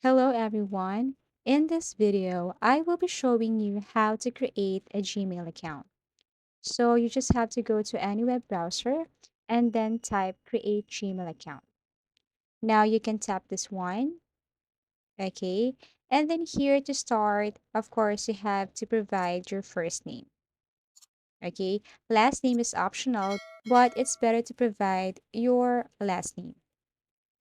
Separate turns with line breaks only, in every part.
Hello everyone. In this video, I will be showing you how to create a Gmail account. So you just have to go to any web browser and then type create Gmail account. Now you can tap this one, okay? And then here to start, of course, you have to provide your first name, okay? Last name is optional, but it's better to provide your last name,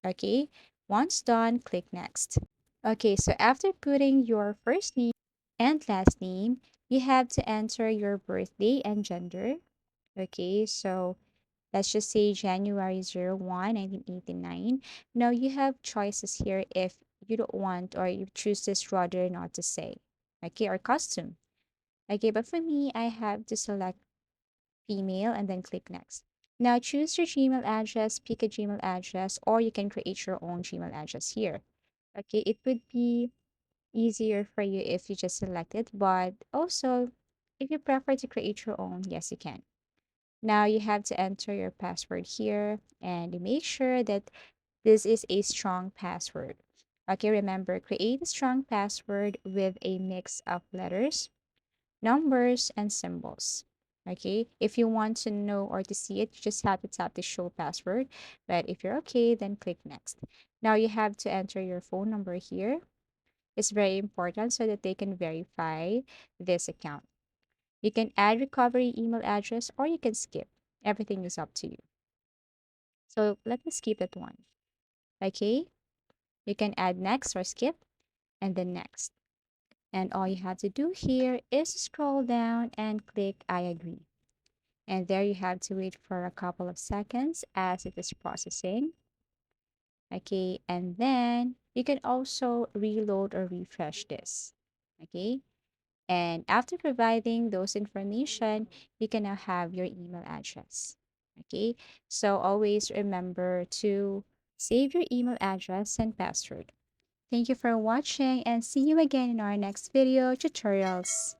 okay? Once done, click next. Okay, so after putting your first name and last name, you have to enter your birthday and gender. Okay, so let's just say January 01, 1989. Now you have choices here if you don't want or you choose this rather not to say. Okay, or costume. Okay, but for me, I have to select female and then click next. Now choose your Gmail address, pick a Gmail address, or you can create your own Gmail address here. Okay, it would be easier for you if you just select it, but also if you prefer to create your own, yes, you can. Now you have to enter your password here and make sure that this is a strong password. Okay, remember, create a strong password with a mix of letters, numbers, and symbols. Okay, if you want to know or to see it, you just have to tap the show password. But if you're okay, then click next. Now you have to enter your phone number here. It's very important so that they can verify this account. You can add recovery email address or you can skip. Everything is up to you. So let me skip that one. Okay. You can add next or skip and then next. And all you have to do here is scroll down and click I agree. And there you have to wait for a couple of seconds as it is processing. Okay. And then you can also reload or refresh this. Okay. And after providing those information, you can now have your email address. Okay, so always remember to save your email address and password. Thank you for watching and see you again in our next video tutorials.